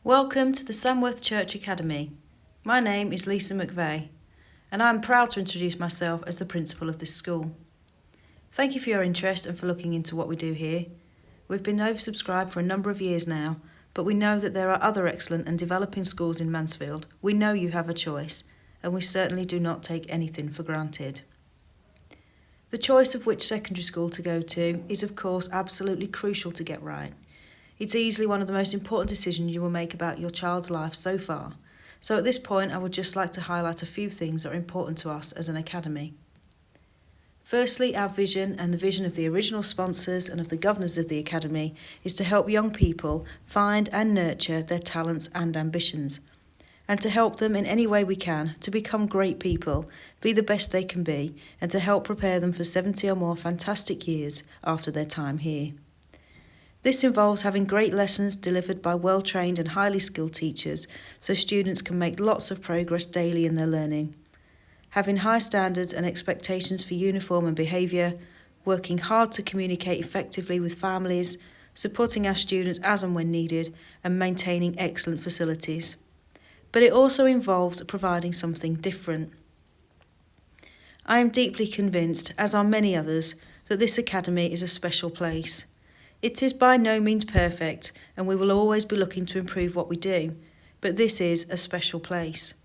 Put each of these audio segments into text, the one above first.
Welcome to the Samworth Church Academy. My name is Lisa McVeigh, and I'm proud to introduce myself as the principal of this school. Thank you for your interest and for looking into what we do here. We've been oversubscribed for a number of years now, but we know that there are other excellent and developing schools in Mansfield. We know you have a choice, and we certainly do not take anything for granted. The choice of which secondary school to go to is, of course, absolutely crucial to get right. It's easily one of the most important decisions you will make about your child's life so far. So at this point, I would just like to highlight a few things that are important to us as an academy. Firstly, our vision and the vision of the original sponsors and of the governors of the academy is to help young people find and nurture their talents and ambitions, and to help them in any way we can to become great people, be the best they can be, and to help prepare them for 70 or more fantastic years after their time here. This involves having great lessons delivered by well-trained and highly skilled teachers so students can make lots of progress daily in their learning. Having high standards and expectations for uniform and behaviour, working hard to communicate effectively with families, supporting our students as and when needed, and maintaining excellent facilities. But it also involves providing something different. I am deeply convinced, as are many others, that this academy is a special place. It is by no means perfect, and we will always be looking to improve what we do, but this is a special place.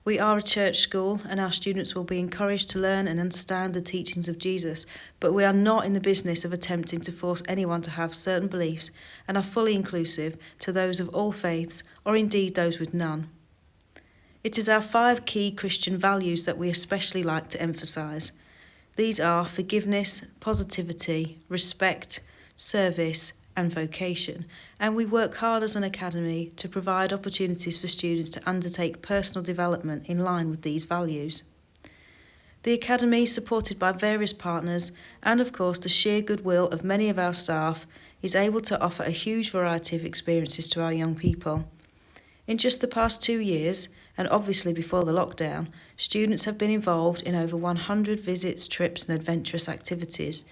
We are a church school, and our students will be encouraged to learn and understand the teachings of Jesus, but we are not in the business of attempting to force anyone to have certain beliefs and are fully inclusive to those of all faiths, or indeed those with none. It is our 5 key Christian values that we especially like to emphasise. These are forgiveness, positivity, respect, service and vocation, and we work hard as an academy to provide opportunities for students to undertake personal development in line with these values. The academy, supported by various partners and of course the sheer goodwill of many of our staff, is able to offer a huge variety of experiences to our young people. In just the past 2 years, and obviously before the lockdown, students have been involved in over 100 visits, trips and adventurous activities.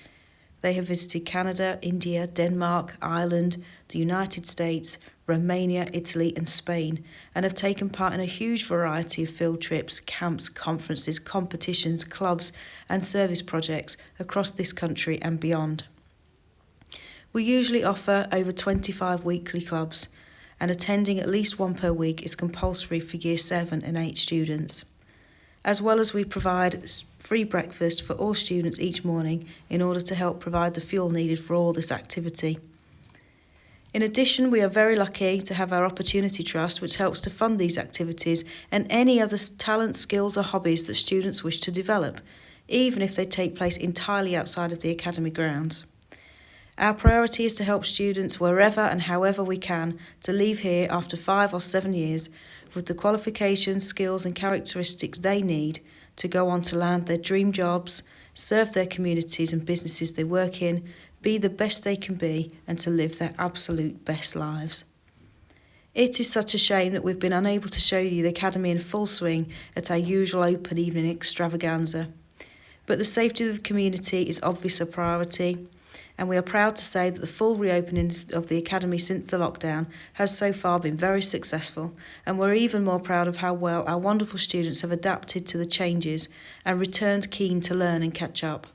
They have visited Canada, India, Denmark, Ireland, the United States, Romania, Italy and Spain, and have taken part in a huge variety of field trips, camps, conferences, competitions, clubs and service projects across this country and beyond. We usually offer over 25 weekly clubs, and attending at least one per week is compulsory for Year 7 and 8 students. As well as we provide free breakfast for all students each morning in order to help provide the fuel needed for all this activity. In addition, we are very lucky to have our Opportunity Trust, which helps to fund these activities and any other talents, skills or hobbies that students wish to develop, even if they take place entirely outside of the academy grounds. Our priority is to help students wherever and however we can to leave here after 5 or 7 years with the qualifications, skills and characteristics they need to go on to land their dream jobs, serve their communities and businesses they work in, be the best they can be and to live their absolute best lives. It is such a shame that we've been unable to show you the academy in full swing at our usual open evening extravaganza. But the safety of the community is obviously a priority, and we are proud to say that the full reopening of the academy since the lockdown has so far been very successful, and we're even more proud of how well our wonderful students have adapted to the changes and returned keen to learn and catch up.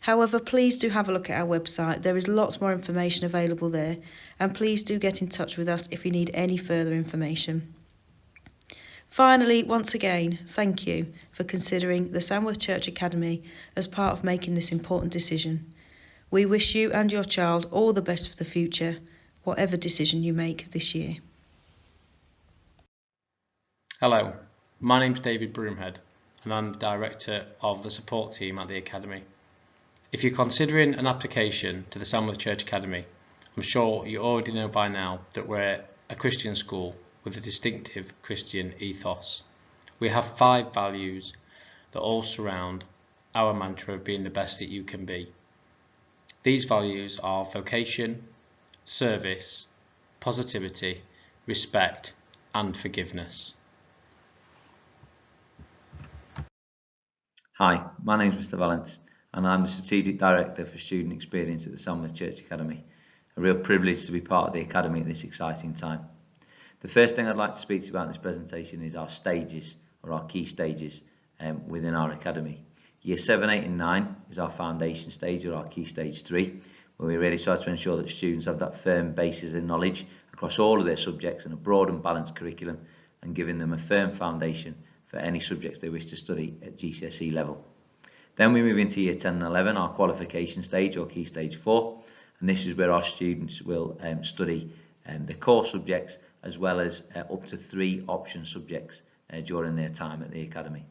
However, please do have a look at our website. There is lots more information available there, and please do get in touch with us if you need any further information. Finally, once again, thank you for considering the Samworth Church Academy as part of making this important decision. We wish you and your child all the best for the future, whatever decision you make this year. Hello, my name's David Broomhead and I'm the Director of the support team at the Academy. If you're considering an application to the Samworth Church Academy, I'm sure you already know by now that we're a Christian school with a distinctive Christian ethos. We have 5 values that all surround our mantra of being the best that you can be. These values are vocation, service, positivity, respect and forgiveness. Hi, my name is Mr. Valence and I'm the Strategic Director for Student Experience at the Samworth Church Academy. A real privilege to be part of the Academy at this exciting time. The first thing I'd like to speak to you about in this presentation is our stages, or our key stages within our academy. Year 7, 8 and 9 is our foundation stage, or our key stage 3, where we really try to ensure that students have that firm basis of knowledge across all of their subjects and a broad and balanced curriculum, and giving them a firm foundation for any subjects they wish to study at GCSE level. Then we move into year 10 and 11, our qualification stage, or key stage 4, and this is where our students will study the core subjects as well as up to 3 option subjects during their time at the academy.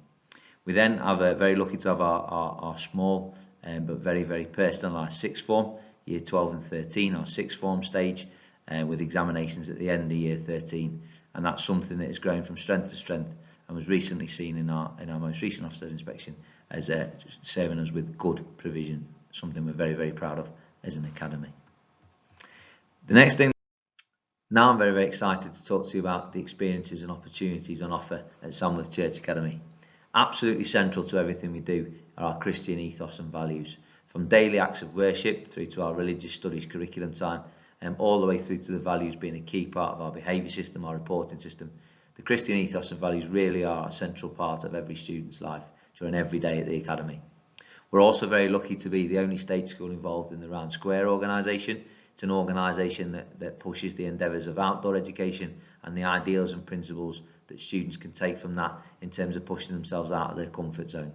We then have very lucky to have our small but very personalised sixth form, year 12 and 13, our sixth form stage, with examinations at the end of year 13, and that's something that is growing from strength to strength and was recently seen in our most recent Ofsted inspection as serving us with good provision, something we're very proud of as an academy. The next thing, now I'm very excited to talk to you about the experiences and opportunities on offer at Samworth Church Academy. Absolutely central to everything we do are our Christian ethos and values, from daily acts of worship through to our religious studies curriculum time, and all the way through to the values being a key part of our behaviour system, our reporting system. The Christian ethos and values really are a central part of every student's life during every day at the academy. We're also very lucky to be the only state school involved in the Round Square organisation. It's an organisation that pushes the endeavours of outdoor education and the ideals and principles that students can take from that in terms of pushing themselves out of their comfort zone.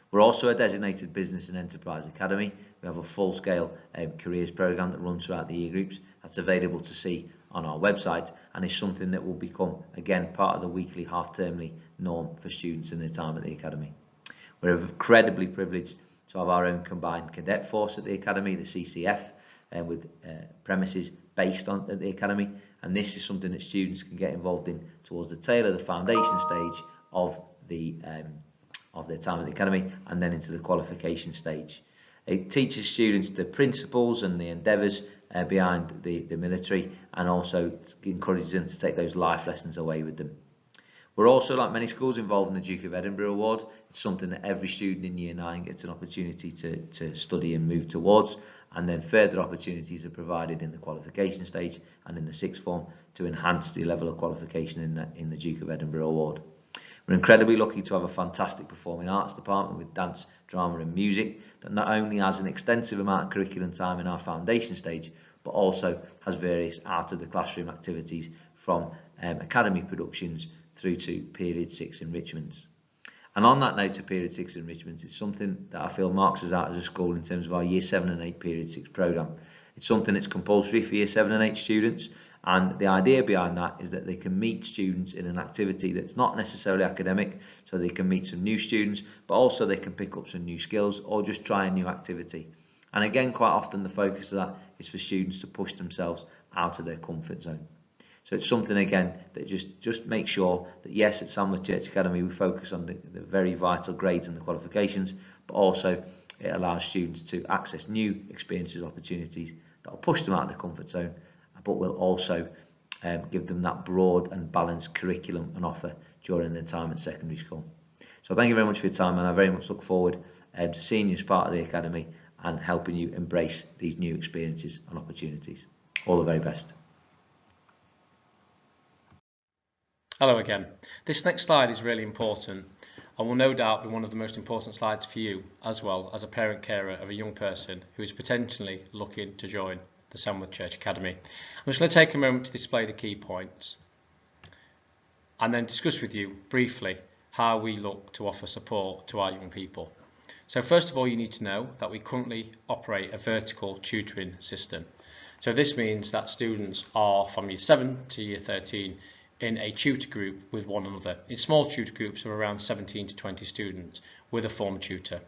We're also a designated business and enterprise academy. We have a full-scale careers programme that runs throughout the year groups. That's available to see on our website, and is something that will become, again, part of the weekly half-termly norm for students in their time at the academy. We're incredibly privileged to have our own combined cadet force at the academy, the CCF, with premises based at the academy, and this is something that students can get involved in towards the tail of the foundation stage of their time at the academy, and then into the qualification stage. It teaches students the principles and the endeavours behind the military, and also encourages them to take those life lessons away with them. We're also, like many schools, involved in the Duke of Edinburgh Award. It's something that every student in year 9 gets an opportunity to study and move towards, and then further opportunities are provided in the qualification stage and in the sixth form to enhance the level of qualification in the Duke of Edinburgh Award. We're incredibly lucky to have a fantastic performing arts department with dance, drama and music that not only has an extensive amount of curriculum time in our foundation stage, but also has various out of the classroom activities, from academy productions through to period 6 enrichments. And on that note of period 6 enrichments, it's something that I feel marks us out as a school in terms of our year 7 and 8 period 6 programme. It's something that's compulsory for year 7 and 8 students, and the idea behind that is that they can meet students in an activity that's not necessarily academic, so they can meet some new students, but also they can pick up some new skills or just try a new activity. And again, quite often the focus of that is for students to push themselves out of their comfort zone. So it's something, again, that just makes sure that, yes, at Samworth Church Academy we focus on the very vital grades and the qualifications, but also it allows students to access new experiences, opportunities that will push them out of their comfort zone, but will also give them that broad and balanced curriculum and offer during their time at secondary school. So thank you very much for your time, and I very much look forward to seeing you as part of the academy and helping you embrace these new experiences and opportunities. All the very best. Hello again. This next slide is really important and will no doubt be one of the most important slides for you, as well as a parent carer of a young person who is potentially looking to join the Samworth Church Academy. I'm just going to take a moment to display the key points and then discuss with you briefly how we look to offer support to our young people. So first of all, you need to know that we currently operate a vertical tutoring system. So this means that students are from year 7 to year 13 in a tutor group with one another, in small tutor groups of around 17 to 20 students with a form tutor,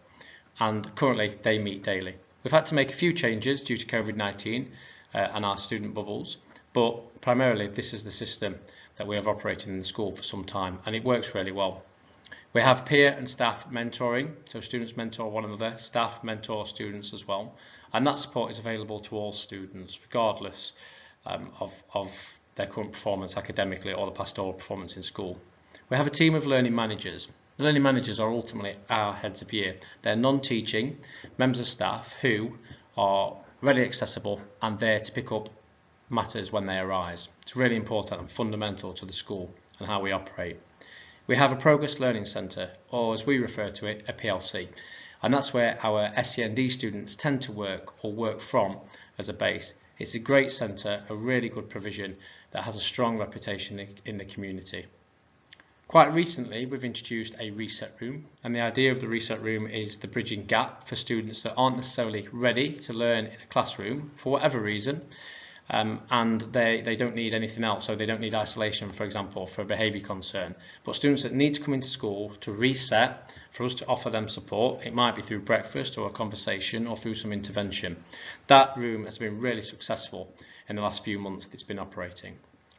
and currently they meet daily. We've had to make a few changes due to COVID-19 and our student bubbles, but primarily this is the system that we have operated in the school for some time, and it works really well. We have peer and staff mentoring, so students mentor one another, staff mentor students as well, and that support is available to all students regardless of their current performance academically or the pastoral performance in school. We have a team of learning managers. The learning managers are ultimately our heads of year. They're non-teaching members of staff who are readily accessible and there to pick up matters when they arise. It's really important and fundamental to the school and how we operate. We have a Progress Learning Centre, or as we refer to it, a PLC, and that's where our SEND students tend to work or work from as a base. It's a great centre, a really good provision that has a strong reputation in the community. Quite recently, we've introduced a reset room, and the idea of the reset room is the bridging gap for students that aren't necessarily ready to learn in a classroom for whatever reason, and they don't need anything else, so they don't need isolation, for example, for a behaviour concern. But students that need to come into school to reset, for us to offer them support, it might be through breakfast or a conversation or through some intervention. That room has been really successful in the last few months that it's been operating.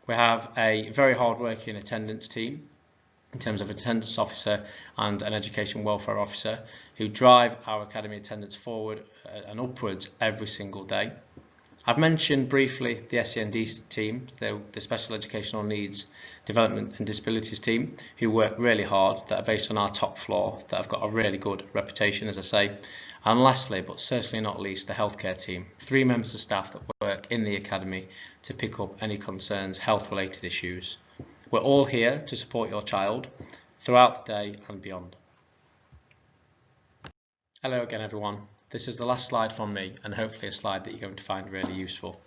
We have a very hard-working attendance team in terms of attendance officer and an education welfare officer who drive our academy attendance forward and upwards every single day. I've mentioned briefly the SEND team, the Special Educational Needs Development and Disabilities team, who work really hard, that are based on our top floor, that have got a really good reputation, as I say. And lastly, but certainly not least, the healthcare team, 3 members of staff that work in the academy to pick up any concerns, health-related issues. We're all here to support your child throughout the day and beyond. Hello again, everyone. This is the last slide from me, and hopefully a slide that you're going to find really useful.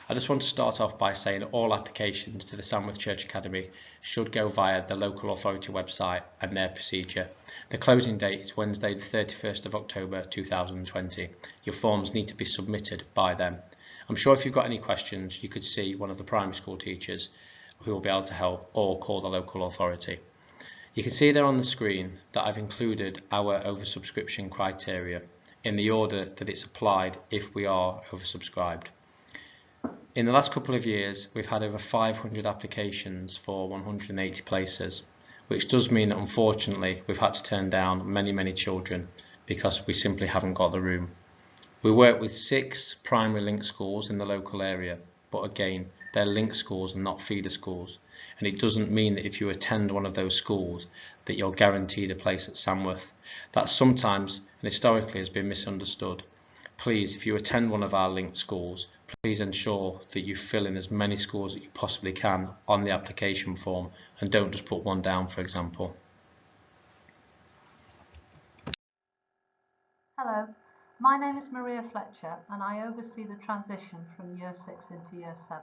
I just want to start off by saying all applications to the Samworth Church Academy should go via the local authority website and their procedure. The closing date is Wednesday the 31st of October 2020. Your forms need to be submitted by them. I'm sure if you've got any questions, you could see one of the primary school teachers who will be able to help, or call the local authority. You can see there on the screen that I've included our oversubscription criteria in the order that it's applied if we are oversubscribed. In the last couple of years, we've had over 500 applications for 180 places, which does mean that unfortunately we've had to turn down many children because we simply haven't got the room. We work with 6 primary link schools in the local area, but again, they're link schools and not feeder schools, and it doesn't mean that if you attend one of those schools that you're guaranteed a place at Samworth. That sometimes and historically has been misunderstood. Please, if you attend one of our linked schools, please ensure that you fill in as many schools that you possibly can on the application form, and don't just put one down, for example. Hello, my name is Maria Fletcher and I oversee the transition from Year 6 into Year 7.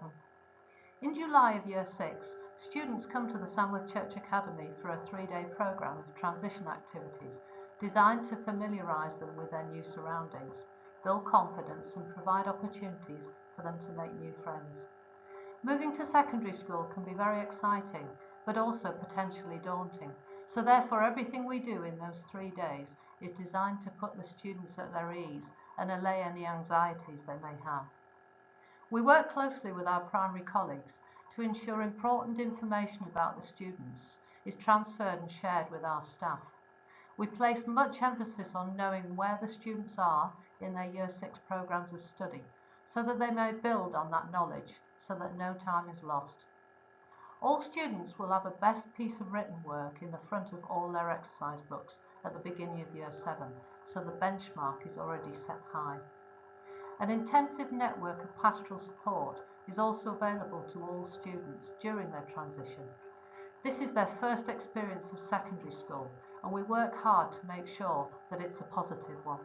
In July of Year 6, students come to the Samworth Church Academy for a 3-day programme of transition activities designed to familiarise them with their new surroundings, build confidence and provide opportunities for them to make new friends. Moving to secondary school can be very exciting, but also potentially daunting. So therefore everything we do in those 3 days is designed to put the students at their ease and allay any anxieties they may have. We work closely with our primary colleagues to ensure important information about the students is transferred and shared with our staff. We place much emphasis on knowing where the students are in their Year 6 programmes of study, so that they may build on that knowledge, so that no time is lost. All students will have a best piece of written work in the front of all their exercise books at the beginning of Year 7, so the benchmark is already set high. An intensive network of pastoral support is also available to all students during their transition. This is their first experience of secondary school, and we work hard to make sure that it's a positive one.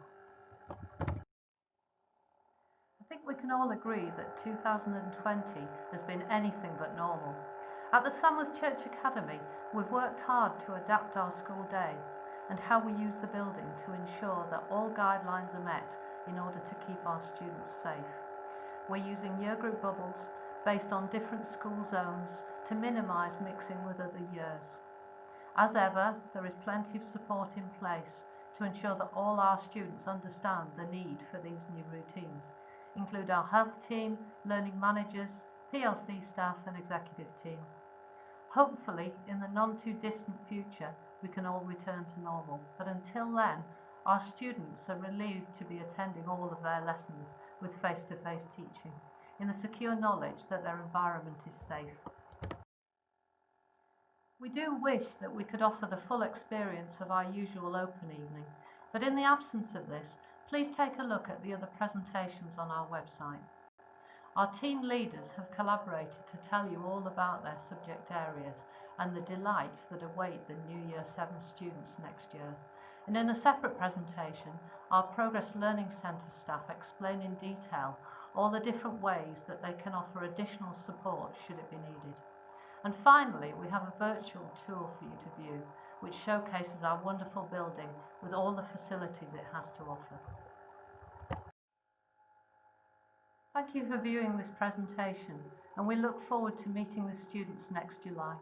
I think we can all agree that 2020 has been anything but normal. At the Samworth Church Academy, we've worked hard to adapt our school day and how we use the building to ensure that all guidelines are met in order to keep our students safe. We're using year group bubbles based on different school zones to minimise mixing with other years. As ever, there is plenty of support in place to ensure that all our students understand the need for these new routines, include our health team, learning managers, PLC staff and executive team. Hopefully, in the non-too-distant future, we can all return to normal, but until then, our students are relieved to be attending all of their lessons with face-to-face teaching, in the secure knowledge that their environment is safe. We do wish that we could offer the full experience of our usual open evening, but in the absence of this, please take a look at the other presentations on our website. Our team leaders have collaborated to tell you all about their subject areas and the delights that await the new Year 7 students next year. And in a separate presentation, our Progress Learning Centre staff explain in detail all the different ways that they can offer additional support should it be needed. And finally, we have a virtual tour for you to view, which showcases our wonderful building with all the facilities it has to offer. Thank you for viewing this presentation, and we look forward to meeting the students next July.